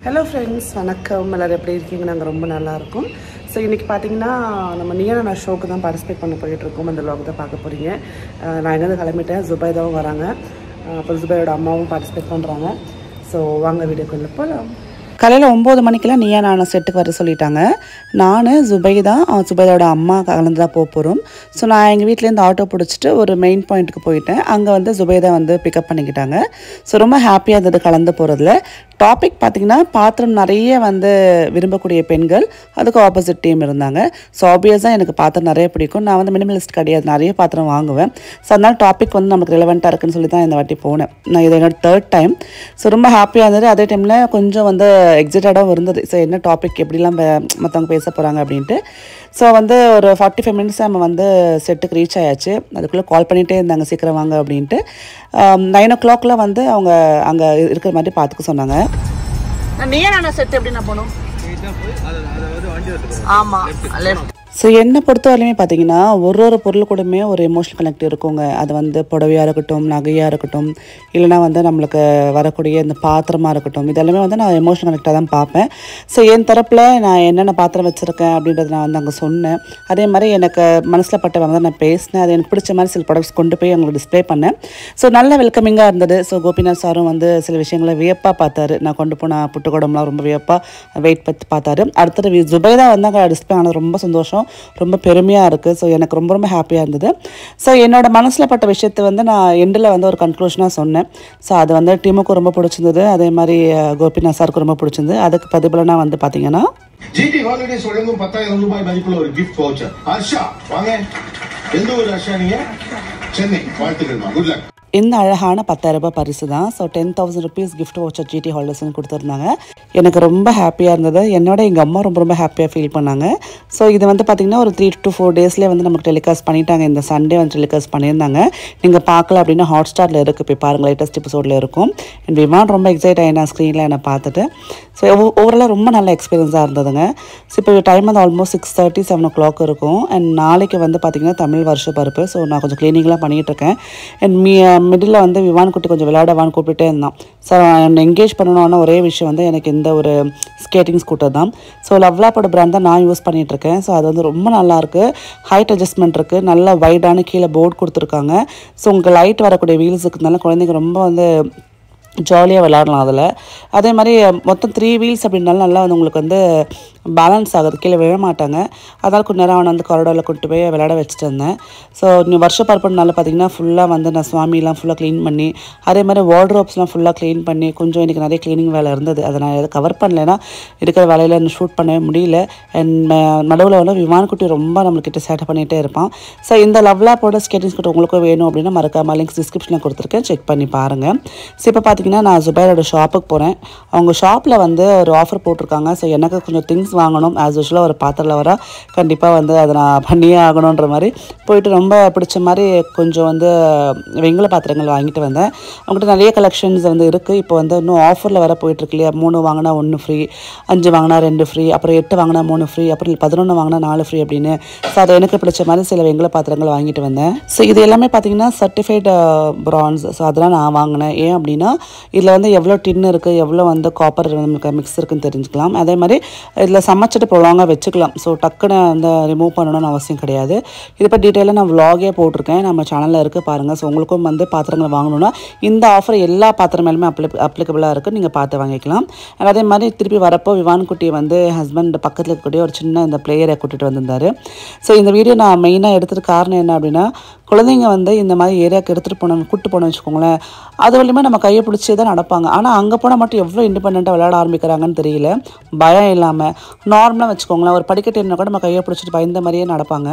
Hello friends, வணக்கம். எல்லாரும் எப்படி இருக்கீங்க? நாங்க ரொம்ப நல்லா இருக்கோம். ஸோ இன்றைக்கி பார்த்தீங்கன்னா நம்ம நீயான ஷோக்கு தான் பார்ட்டிசிபேட் பண்ண போயிட்டுருக்கோம். அந்த vlog தான் பார்க்க போகிறீங்க. நான் எங்கேருந்து கிளம்பிட்டேன், ஜுபைதாவும் வராங்க, அப்புறம் ஜுபையோட அம்மாவும் பார்ட்டிசிபேட் பண்ணுறாங்க. ஸோ வாங்க வீடியோக்குள்ளே போகலாம். காலையில் 9 மணிக்கெலாம் நீயா நான் செட்டுக்கு வர சொல்லிட்டாங்க. நான் ஜுபைதாவோட அம்மா கலந்து தான் போகிறோம். ஸோ நான் எங்கள் வீட்டிலேருந்து ஆட்டோ பிடிச்சிட்டு ஒரு மெயின் பாயிண்ட்டுக்கு போயிட்டேன். அங்கே வந்து ஜுபைதா வந்து பிக்கப் பண்ணிக்கிட்டாங்க. ஸோ ரொம்ப ஹாப்பியாக இருந்தது கலந்து போகிறதுல. டாபிக் பார்த்திங்கன்னா பாத்திரம் நிறைய வந்து விரும்பக்கூடிய பெண்கள், அதுக்கு ஆப்போசிட் டீம் இருந்தாங்க. ஸோ ஆப்வியஸாக எனக்கு பாத்திரம் நிறைய பிடிக்கும். நான் வந்து மினிமலிஸ்ட் கிடையாது, நிறைய பாத்திரம் வாங்குவேன். ஸோ அதனால் டாபிக் வந்து நமக்கு ரெலவெண்ட்டாக இருக்குன்னு சொல்லி தான் இந்த வாட்டி போனேன். நான் இது என்னோட 3rd டைம். ஸோ ரொம்ப ஹாப்பியாக இருந்தது. அதே டைமில் கொஞ்சம் வந்து எக்ஸைட்டடாகவும் இருந்தது. ஸோ என்ன டாபிக் எப்படிலாம் மற்றவங்க பேச போகிறாங்க அப்படின்ட்டு. ஸோ வந்து ஒரு 45 மினிட்ஸ் நம்ம வந்து செட்டுக்கு ரீச் ஆயாச்சு. அதுக்குள்ளே கால் பண்ணிகிட்டே இருந்தாங்க சீக்கிரம் வாங்க அப்படின்ட்டு. 9 o'clock வந்து அவங்க அங்கே இருக்கிற மாதிரி பார்த்துக்க சொன்னாங்க. நீயான செட் எப்படி நான் போகணும்? ஆமாம், லெஃப்ட். ஸோ என்னை பொறுத்தவரையுமே பார்த்தீங்கன்னா ஒரு பொருள் கூடமே ஒரு எமோஷனல் கனெக்ட் இருக்குங்க. அது வந்து புடவையாக இருக்கட்டும், நகையாக இருக்கட்டும், இல்லைனா வந்து நம்மளுக்கு வரக்கூடிய இந்த பாத்திரமாக இருக்கட்டும், இதெல்லாமே வந்து நான் எமோஷனல் கனெக்டாக தான் பார்ப்பேன். ஸோ என் தரப்பில் நான் என்னென்ன பாத்திரம் வச்சுருக்கேன் அப்படின்றத நான் வந்து அங்கே சொன்னேன். அதே மாதிரி எனக்கு மனசில் பட்ட வந்து நான் பேசினேன். அது எனக்கு பிடிச்ச மாதிரி சில ப்ராடக்ட்ஸ் கொண்டு போய் அவங்களுக்கு டிஸ்பிளே பண்ணேன். ஸோ நல்ல வெல்கமிங்காக இருந்தது. ஸோ கோபிநாத் சாரும் வந்து சில விஷயங்களை வியப்பாக பார்த்தாரு. நான் கொண்டு போன புட்டுக்கோடம்லாம் ரொம்ப வியப்பாக வெயிட் பற்றி பார்த்தாரு. அடுத்தது ஜுபைதா வந்து அங்கே டிஸ்பிளே ஆனது ரொம்ப சந்தோஷம், ரொம்ப பெருமையாக இருக்குது. ஸோ எனக்கு ரொம்ப ரொம்ப ஹாப்பியாக இருந்தது. ஸோ என்னோட மனசில் பட்ட விஷயத்தை வந்து நான் எண்டில் வந்து ஒரு கன்க்ளூஷனாக சொன்னேன். ஸோ அது வந்து டீமுக்கும் ரொம்ப பிடிச்சிருந்தது, அதே மாதிரி கோபிநாத் சாருக்கும் ரொம்ப பிடிச்சிருந்தது. அதுக்கு பதிபலனா வந்து பார்த்தீங்கன்னா GT ஹாலிடேஸ் வழங்கும் 10,000 ரூபாய் மதிப்புள்ள ஒரு கிஃப்ட் வவுச்சர். ஹர்ஷா வாங்க. எந்த ஊர் ஹர்ஷா நீங்க? சென்னை. வாழ்த்துக்கள்மா, குட் லக். இந்த அழகான 10,000 ரூபாய் பரிசு தான். So 10,000 rupees gift voucher GT ஹாலிடேஸ்னு கொடுத்துருந்தாங்க. எனக்கு ரொம்ப ஹாப்பியாக இருந்தது. என்னோட எங்கள் அம்மா ரொம்ப ரொம்ப ஹாப்பியாக ஃபீல் பண்ணாங்க. ஸோ இது வந்து பார்த்திங்கன்னா ஒரு 3 to 4 daysலேயே வந்து நமக்கு டெலிகாஸ்ட் பண்ணிட்டாங்க. இந்த சண்டே வந்து டெலிகாஸ்ட் பண்ணியிருந்தாங்க. நீங்கள் பார்க்கல அப்படின்னா ஹாட்ஸ்டாரில் இருக்குது, போய் பாருங்கள், லேட்டஸ்ட் எபிசோடில் இருக்கும். என் விமான் ரொம்ப எக்ஸைட் ஆகினா ஸ்க்ரீனில் என்னை பார்த்துட்டு. ஸோ ஓவராலாக ரொம்ப நல்ல எக்ஸ்பீரியன்ஸாக இருந்ததுங்க. ஸோ இப்போ டைம் வந்து ஆல்மோஸ்ட் 6:30, 7 o'clock இருக்கும். அண்ட் நாளைக்கு வந்து பார்த்திங்கன்னா தமிழ் வருஷ பருப்பு. ஸோ நான் கொஞ்சம் க்ளீனிங்லாம் பண்ணிகிட்ருக்கேன். அண்ட் மிடில் வந்து விவான் குட்டி கொஞ்சம் விளையாடவான்னு கூப்பிட்டுட்டே இருந்தான். ஸோ என்னை என்கேஜ் பண்ணணும்னா ஒரே விஷயம் வந்து எனக்கு இந்த ஒரு ஸ்கேட்டிங் ஸ்கூட்டர் தான். ஸோ லவ்லாப்போட பிராண்ட் தான் நான் யூஸ் பண்ணிகிட்ருக்கேன். ஸோ அது வந்து ரொம்ப நல்லாயிருக்கு. ஹைட் அட்ஜஸ்ட்மெண்ட் இருக்குது, நல்லா வைடான கீழே போர்டு கொடுத்துருக்காங்க. ஸோ உங்களுக்கு லைட் வரக்கூடிய வீல்ஸ் இருக்கிறதுனால குழந்தைங்க ரொம்ப வந்து ஜாலியாக விளாடலாம் அதில். அதே மாதிரி மொத்தம் 3 wheels அப்படின்னாலும் நல்லா வந்து உங்களுக்கு வந்து பேலன்ஸ் ஆகுது, கீழே விழ மாட்டாங்க. அதனால் கொஞ்சம் நேரம் அவனை வந்து காரிடோரில் கொண்டு போய் விளையாட வச்சுட்டு இருந்தேன். ஸோ வருஷ பருப்புனால பார்த்திங்கன்னா ஃபுல்லாக வந்து நான் சுவாமிலாம் ஃபுல்லாக க்ளீன் பண்ணி, அதே மாதிரி வார்ட்ரோப்ஸ்லாம் ஃபுல்லாக க்ளீன் பண்ணி, கொஞ்சம் இன்றைக்கி நிறைய க்ளீனிங் வேலை இருந்தது. அதை நான் எதை கவர் பண்ணலைன்னா இருக்கிற வேலையில் என்ன ஷூட் பண்ணவே முடியல. அண்ட் நடுவில் வந்து விமான் குட்டி ரொம்ப நம்மள்கிட்ட சேட்டை பண்ணிகிட்டே இருப்பான். ஸோ இந்த லவ்லாப்போட ஸ்கேட்டிங் ஸ்கூட்டர் உங்களுக்கும் வேணும் அப்படின்னா மறக்காம லிங்க்ஸ் டிஸ்கிரிப்ஷனில் கொடுத்துருக்கேன், செக் பண்ணி பாருங்கள். ஸோ இப்போ பார்த்திங்கன்னா நான் ஜுபைரோட ஷாப்புக்கு போகிறேன். அவங்க ஷாப்பில் வந்து ஒரு ஆஃபர் போட்டிருக்காங்க. ஸோ எனக்கு கொஞ்சம் திங்ஸ் வாங்கணும். ஆஸ் யூஷுவலாக ஒரு பாத்திரத்தில் வர கண்டிப்பாக வந்து அதை நான் பண்ணியே ஆகணுன்ற மாதிரி போயிட்டு ரொம்ப பிடிச்ச மாதிரி கொஞ்சம் வந்து வெங்கல பாத்திரங்கள் வாங்கிட்டு வந்தேன். அவங்ககிட்ட நிறைய கலெக்ஷன்ஸ் வந்து இருக்குது. இப்போ வந்து இன்னும் ஆஃபரில் வர போயிட்டுருக்கு இல்லையா, 3 வாங்கினா 1 ஃப்ரீ, 5 வாங்கினா 2 ஃப்ரீ, அப்புறம் 8 வாங்கினா 3 ஃப்ரீ, அப்புறம் 11 வாங்கினா 4 ஃப்ரீ அப்படின்னு. ஸோ அதை எனக்கு பிடிச்ச மாதிரி சில வெங்கல பாத்திரங்கள் வாங்கிட்டு வந்தேன். ஸோ இது எல்லாமே பார்த்தீங்கன்னா சர்டிஃபைடு பிரான்ஸ். ஸோ அதெல்லாம் நான் வாங்கினேன். ஏன் அப்படின்னா இதில் வந்து எவ்வளோ டின் இருக்குது, எவ்வளோ வந்து காப்பர் நமக்கு மிக்ஸ் இருக்குன்னு தெரிஞ்சுக்கலாம். அதே மாதிரி இதில் சமைச்சிட்டு ப்ரொலாங்காக வச்சுக்கலாம். ஸோ டக்குன்னு அந்த ரிமூவ் பண்ணணும்னு அவசியம் கிடையாது. இதை பற்றி டீட்டெயிலாக நான் vlog-ஏ போட்டிருக்கேன், நம்ம சேனலில் இருக்குது பாருங்கள். ஸோ உங்களுக்கும் வந்து பாத்திரங்கள் வாங்கணுன்னா இந்த ஆஃபர் எல்லா பாத்திரம் மேலுமே அப்ளிகபிளாக இருக்குது, நீங்கள் பார்த்து வாங்கிக்கலாம். அதே மாதிரி திருப்பி வரப்போ விவான் குட்டியை வந்து ஹஸ்பண்ட் பக்கத்தில் இருக்கக்கூடிய ஒரு சின்ன இந்த பிளேயரை கூட்டிகிட்டு வந்திருந்தார். ஸோ இந்த வீடியோ நான் மெயினாக எடுத்துகிட்டு காரணம் என்ன அப்படின்னா, குழந்தைங்க வந்து இந்த மாதிரி ஏரியாவுக்கு கூப்பிட்டு போனோம்னு வச்சுக்கோங்களேன், அது வழியுமே நம்ம கையை பிடிச்சே தான் நடப்பாங்க. ஆனால் அங்கே போனால் மட்டும் எவ்வளோ இண்டிபெண்ட்டாக விளையாட ஆரம்பிக்கிறாங்கன்னு தெரியல. பயம் இல்லாமல் நார்மலாக வச்சுக்கோங்களேன், ஒரு படிக்கட்டு என்ன கூட நம்ம கையை பிடிச்சிட்டு பயந்த மாதிரியே நடப்பாங்க.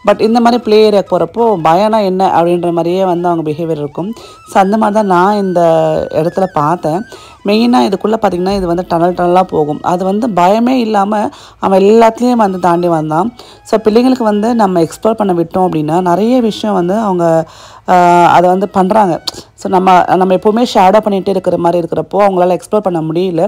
பட் இந்த மாதிரி ப்ளே ஏரியாவுக்கு போகிறப்போ பயம்னா என்ன அப்படின்ற மாதிரியே வந்து அவங்க பிஹேவியர் இருக்கும். ஸோ அந்த மாதிரி தான் நான் இந்த இடத்துல பார்த்தேன். மெயினாக இதுக்குள்ளே பார்த்திங்கன்னா இது வந்து டனலாக போகும். அது வந்து பயமே இல்லாமல் அவன் எல்லாத்துலேயும் வந்து தாண்டி வந்தான். ஸோ பிள்ளைங்களுக்கு வந்து நம்ம எக்ஸ்ப்ளோர் பண்ண விட்டோம் அப்படின்னா நிறைய விஷயம் வந்து அவங்க அதை வந்து பண்ணுறாங்க. ஸோ நம்ம எப்போவுமே ஷேடோ பண்ணிகிட்டே இருக்கிற மாதிரி இருக்கிறப்போ அவங்களால எக்ஸ்ப்ளோர் பண்ண முடியல.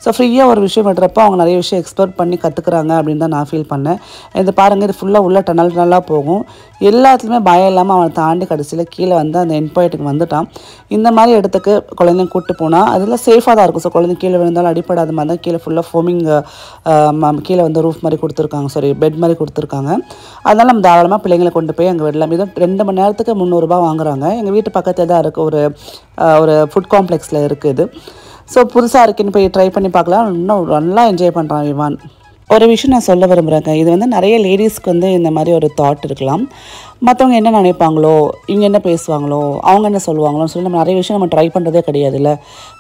ஸோ ஃப்ரீயாக ஒரு விஷயம் விடுறப்போ அவங்க நிறைய விஷயம் எக்ஸ்ப்ளோர் பண்ணி கற்றுக்குறாங்க அப்படின்னு தான் நான் ஃபீல் பண்ணேன். இது பாருங்கள், இது ஃபுல்லாக உள்ள டனலாக போகும். எல்லாத்துலேயுமே பயம் இல்லாமல் அவனை தாண்டி கடைசியில் கீழே வந்து அந்த எண்ட் பாயிண்ட்டுக்கு வந்துட்டான். இந்த மாதிரி இடத்துக்கு குழந்தைங்க கூப்பிட்டு போனால் அதில் சேஃபாக தான் இருக்கும். ஸோ குழந்தைங்க கீழே விழுந்தாலும் அடிப்படாத மாதிரி தான் கீழே ஃபுல்லாக ஃபோமிங் கீழே வந்து ரூஃப் மாதிரி கொடுத்துருக்காங்க, பெட் மாதிரி கொடுத்துருக்காங்க. அதனால் நம்ம தாராளமாக பிள்ளைங்களை கொண்டு போய் அங்கே விடலாம். இதுவும் 2 மணி நேரத்துக்கு 300 ரூபா வாங்குறாங்க. எங்கள் வீட்டு பக்கத்தில் தான் இருக்குது, ஒரு ஃபுட் காம்ப்ளெக்ஸில் இருக்குது. ஸோ புதுசாக இருக்குன்னு போய் ட்ரை பண்ணி பார்க்கலாம். இன்னும் நல்லா என்ஜாய் பண்ணுறான் விவான். ஒரு விஷயம் நான் சொல்ல விரும்புகிறேங்க, இது வந்து நிறைய லேடிஸ்க்கு வந்து இந்த மாதிரி ஒரு தாட் இருக்கலாம். மற்றவங்க என்ன நினைப்பாங்களோ, இவங்க என்ன பேசுவாங்களோ, அவங்க என்ன சொல்லுவாங்களோன்னு சொல்லி நம்ம நிறைய விஷயம் நம்ம ட்ரை பண்ணுறதே கிடையாது. இல்லை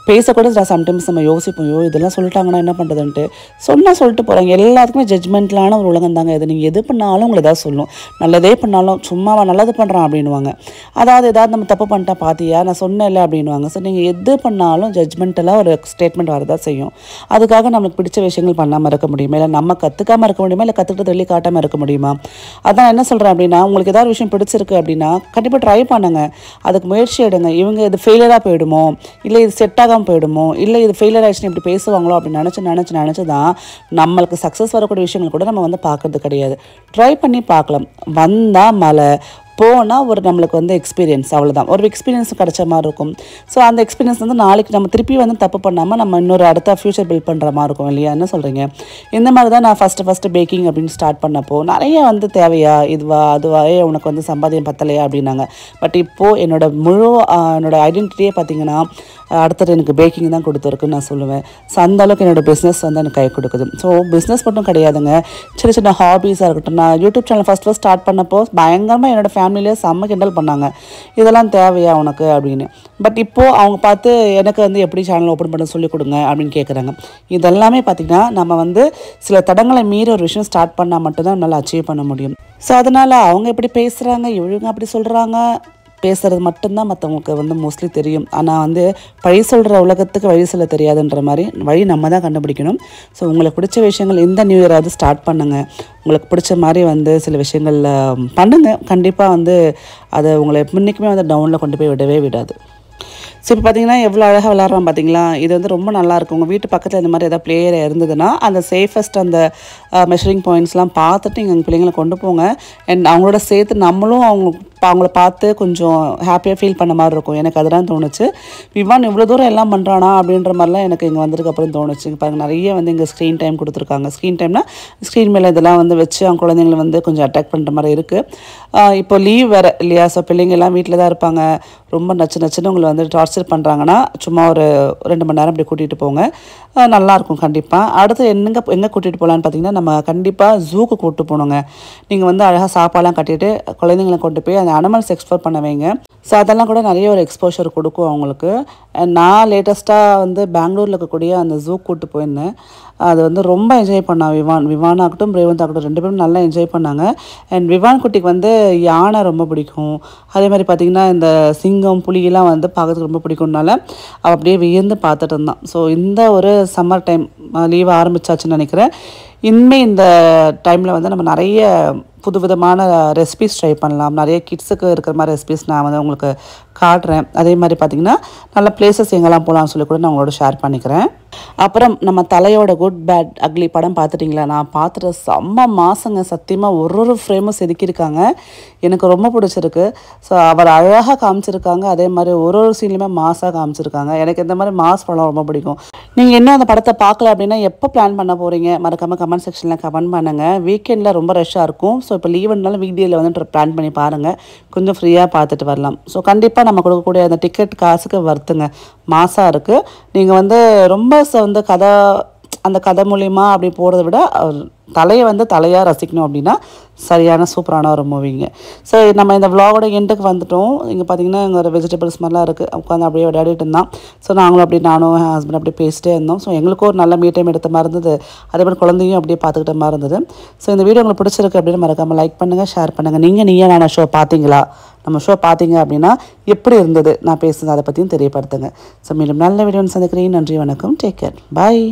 பேசக்கூட சம்டைம்ஸ் நம்ம யோசிப்போம், இதெல்லாம் சொல்லிட்டாங்கன்னா என்ன பண்ணுறதுன்ட்டு. சொன்னால் சொல்லிட்டு போகிறாங்க. எல்லாத்துக்குமே ஜட்ஜ்மெண்ட்லான ஒரு உலகம் தாங்க இது. நீங்கள் எது பண்ணாலும் உங்களை ஏதாவது சொல்லும். நல்லதே பண்ணாலும் சும்மாவா நல்லது பண்ணுறான் அப்படின்வாங்க. அதாவது ஏதாவது நம்ம தப்பு பண்ணிட்டா பார்த்தியா, நான் சொன்னேன் இல்லை அப்படின்வாங்க. ஸோ நீங்கள் எது பண்ணாலும் ஜட்ஜ்மெண்ட்டெல்லாம் ஒரு ஸ்டேட்மெண்ட் வரதான் செய்யும். அதுக்காக நம்மளுக்கு பிடிச்ச விஷயங்கள் பண்ணாமல் இருக்க முடியுமா, இல்லை நம்ம கற்றுக்காமல் இருக்க முடியுமா, இல்லை கற்றுக்கிட்டு வெளியே காட்டாமல் இருக்க முடியுமா? அதான் என்ன சொல்கிறேன் அப்படின்னா, உங்களுக்கு ஏதாவது விஷயம் பிடிச்சிருக்கு அப்படின்னா கண்டிப்பாக ட்ரை பண்ணுங்க, அதுக்கு முயற்சி எடுங்க. இவங்க இது ஃபெயிலியராக போயிடுமோ, இல்லை இது செட் ஆகாமல் போயிடுமோ, இல்லை இது ஃபெயிலியர் ஆயிடுச்சுன்னு இப்படி பேசுவாங்களோ அப்படின்னு நினச்சி தான் நம்மளுக்கு சக்ஸஸ் வரக்கூடிய விஷயங்கள் கூட நம்ம வந்து பார்க்கறது கிடையாது. ட்ரை பண்ணி பார்க்கலாம். வந்தால் மழை போனால் ஒரு நம்மளுக்கு வந்து எக்ஸ்பீரியன்ஸ், அவ்வளோதான். ஒரு எக்ஸ்பீரியன்ஸ் கிடைச்ச மாதிரி இருக்கும். ஸோ அந்த எக்ஸ்பீரியன்ஸ் வந்து நாளைக்கு நம்ம திருப்பி வந்து தப்பு பண்ணாமல் நம்ம இன்னொரு அடுத்த ஃப்யூச்சர் பில்ட் பண்ணுற மாதிரி இருக்கும் இல்லையா? என்ன சொல்கிறீங்க? இந்த மாதிரி தான் நான் ஃபஸ்ட்டு பேக்கிங் அப்படின்னு ஸ்டார்ட் பண்ணப்போ நிறைய வந்து தேவையா, இதுவா அதுவா, உனக்கு வந்து சம்பாதியம் பத்தலையா அப்படின்னாங்க. பட் இப்போது என்னோட ஐடென்டிட்டியே பார்த்திங்கன்னா அடுத்தது எனக்கு பேக்கிங் தான் கொடுத்துருக்குன்னு நான் சொல்லுவேன். ஸோ அந்தளவுக்கு என்னோடய பிஸ்னஸ் வந்து எனக்கு கை கொடுக்குது. ஸோ பிஸ்னஸ் மட்டும் கிடையாதுங்க, சின்ன ஹாபீஸாக இருக்கட்டும். நான் யூடியூப் சேனல் ஃபஸ்ட்டு ஸ்டார்ட் பண்ணப்போ பயங்கரமாக என்னோடய ஃபேமிலியிலே செம்ம கிண்டல் பண்ணாங்க, இதெல்லாம் தேவையா உனக்கு அப்படின்னு. பட் இப்போது அவங்க பார்த்து எனக்கு வந்து எப்படி சேனல் ஓப்பன் பண்ண சொல்லிக் கொடுங்க அப்படின்னு கேட்குறாங்க. இதெல்லாமே பார்த்திங்கன்னா நம்ம வந்து சில தடங்களை மீறி ஒரு விஷயம் ஸ்டார்ட் பண்ணால் மட்டும்தான் நம்மளால் அச்சீவ் பண்ண முடியும். ஸோ அதனால் அவங்க எப்படி பேசுகிறாங்க, இவங்க அப்படி சொல்கிறாங்க, பேசுகிறது மட்டும்தான் மற்றவங்களுக்கு வந்து மோஸ்ட்லி தெரியும். ஆனால் வந்து பழி சொல்கிற உலகத்துக்கு வழி சொல்ல தெரியாதுன்ற மாதிரி வழி நம்ம தான் கண்டுபிடிக்கணும். ஸோ உங்களுக்கு பிடிச்ச விஷயங்கள் இந்த நியூ இயராவது ஸ்டார்ட் பண்ணுங்கள். உங்களுக்கு பிடிச்ச மாதிரி வந்து சில விஷயங்களில் பண்ணுங்கள். கண்டிப்பாக வந்து அதை உங்களை முன்னைக்குமே வந்து டவுனில் கொண்டு போய் விடவே விடாது. ஸோ இப்போ பார்த்தீங்கன்னா எவ்வளோ அழகாக விளாட்றான் பார்த்தீங்களா? இது வந்து ரொம்ப நல்லாயிருக்கும். உங்கள் வீட்டு பக்கத்தில் இந்த மாதிரி எதாவது பிளேயர் இருந்ததுன்னா அந்த சேஃபஸ்ட் அந்த மெஷரிங் பாயிண்ட்ஸ்லாம் பார்த்துட்டு நீங்கள் எங்கள் பிள்ளைங்களை கொண்டு போங்க. அண்ட் அவங்களோட சேர்த்து நம்மளும் அவங்கள பார்த்து கொஞ்சம் ஹாப்பியாக ஃபீல் பண்ண மாதிரி இருக்கும். எனக்கு அதுதான் தோணுச்சு. விவான் இவ்வளோ தூரம் எல்லாம் பண்ணுறானா அப்படின்ற மாதிரிலாம் எனக்கு இங்கே வந்ததுக்கப்புறம் தோணுச்சு. இங்கே பாருங்கள், நிறைய வந்து இங்கே ஸ்க்ரீன் டைம் கொடுத்துருக்காங்க. ஸ்க்ரீன் டைம்னா ஸ்க்ரீன் மேலே இதெல்லாம் வந்து வச்சு அவங்க குழந்தைங்களை வந்து கொஞ்சம் அட்டாக் பண்ணுற மாதிரி இருக்குது. இப்போ லீவ் வேறு இல்லையா? ஸோ பிள்ளைங்க எல்லாம் வீட்டில் தான் இருப்பாங்க. ரொம்ப நச்சுன்னு உங்களை வந்து டார்ச்சர் பண்ணுறாங்கன்னா சும்மா ஒரு 2 மணி நேரம் அப்படி கூட்டிகிட்டு போங்க, நல்லாயிருக்கும் கண்டிப்பாக. அடுத்து எங்கே கூட்டிகிட்டு போகலான்னு பார்த்தீங்கன்னா, நம்ம கண்டிப்பாக ஜூக்கு கூப்பிட்டு போகணுங்க. நீங்கள் வந்து அழகாக சாப்பாடெலாம் கட்டிட்டு குழந்தைங்களை கொண்டு போய் அந்த அனிமல்ஸ் எக்ஸ்ப்ளோர் பண்ண வைங்க. ஸோ அதெல்லாம் கூட நிறைய ஒரு எக்ஸ்போஷர் கொடுக்கும் அவங்களுக்கு. நான் லேட்டஸ்ட்டாக வந்து பெங்களூரில் இருக்கக்கூடிய அந்த ஜூ கூப்பிட்டு போயிருந்தேன். அது வந்து ரொம்ப என்ஜாய் பண்ணான் விவானாகட்டும் ரேவந்த் ஆகட்டும், 2 பேரும் நல்லா என்ஜாய் பண்ணாங்க. அண்ட் விவான் குட்டிக்கு வந்து யானை ரொம்ப பிடிக்கும். அதே மாதிரி பார்த்திங்கன்னா இந்த சிங்கம் புலியெல்லாம் வந்து பார்க்கறதுக்கு ரொம்ப பிடிக்கும்னால அவள் அப்படியே வியந்து பார்த்துட்டு இருந்தான். ஸோ இந்த ஒரு சம்மர் டைம் லீவ் ஆரம்பிச்சாச்சுன்னு நினைக்கிறேன். இனிமேல் இந்த டைமில் வந்து நம்ம நிறைய புதுவிதமான ரெசிபிஸ் ட்ரை பண்ணலாம். நிறைய கிட்ஸுக்கு இருக்கிற மாதிரி ரெசிபிஸ் நான் வந்து உங்களுக்கு காட்டுறேன். அதே மாதிரி பார்த்திங்கன்னா நல்ல பிளேசஸ் எங்கெல்லாம் போகலான்னு சொல்லி கூட நான் உங்களோட ஷேர் பண்ணிக்கிறேன். அப்புறம் நம்ம தலையோட குட் பேட் அக்லி படம் பார்த்துட்டிங்களா? நான் பார்த்துட்டு செம்ம மாசங்க. சத்தியமாக ஒரு ஃப்ரேமும் செதுக்கியிருக்காங்க. எனக்கு ரொம்ப பிடிச்சிருக்கு. ஸோ அவர் அழகாக காமிச்சிருக்காங்க. அதே மாதிரி ஒரு சீன்லையுமே மாஸாக காமிச்சிருக்காங்க. எனக்கு இந்த மாதிரி மாஸ் படம் ரொம்ப பிடிக்கும். நீங்கள் இன்னும் அந்த படத்தை பார்க்கல அப்படின்னா எப்போ பிளான் பண்ண போகிறீங்க? மறக்காமல் கமெண்ட் செக்ஷனில் கமெண்ட் பண்ணுங்கள். வீக்கெண்டில் ரொம்ப ரஷ்ஷாக இருக்கும். ஸோ இப்போ லீவுனாலும் வீக் டேயில் வந்து பிளான் பண்ணி பாருங்கள், கொஞ்சம் ஃப்ரீயாக பார்த்துட்டு வரலாம். ஸோ கண்டிப்பாக நம்ம கொடுக்கக்கூடிய அந்த டிக்கெட் காசுக்கு வருத்துங்க, மாசாக இருக்குது. நீங்கள் வந்து ரொம்ப வந்து அந்த கதை மூலிமா அப்படி போகிறத விட தலையை வந்து தலையாக ரசிக்கணும் அப்படின்னா சரியான சூப்பரான ஒரு மூவிங்க. ஸோ நம்ம இந்த விளாகோட எண்டுக்கு வந்துட்டோம். இங்கே பார்த்தீங்கன்னா இங்கே ஒரு வெஜிடபிள்ஸ் மாதிரிலாம் இருக்குது. உட்காந்து அப்படியே விளையாடிட்டு இருந்தான். ஸோ நாங்களும் அப்படி நானும் என் ஹஸ்பண்ட் அப்படியே பேசிட்டே இருந்தோம். ஸோ எங்களுக்கும் ஒரு நல்ல மீ டைம் எடுத்த மாதிரி இருந்தது. அதே மாதிரி குழந்தையும் அப்படியே பார்த்துக்கிட்ட மாதிரி இருந்தது. ஸோ இந்த வீடியோ உங்களுக்கு பிடிச்சிருக்கு அப்படின்னு மறக்காமல் லைக் பண்ணுங்கள், ஷேர் பண்ணுங்கள். நீயா நானா ஷோ பார்த்தீங்களா? நம்ம ஷோ பார்த்தீங்க அப்படின்னா எப்படி இருந்தது நான் பேசுனது அதை பற்றியும் தெரியப்படுத்துங்க. ஸோ மீண்டும் நல்ல வீடியோன்னு சந்திக்கிறேன். நன்றி, வணக்கம், டேக் கேர், பாய்.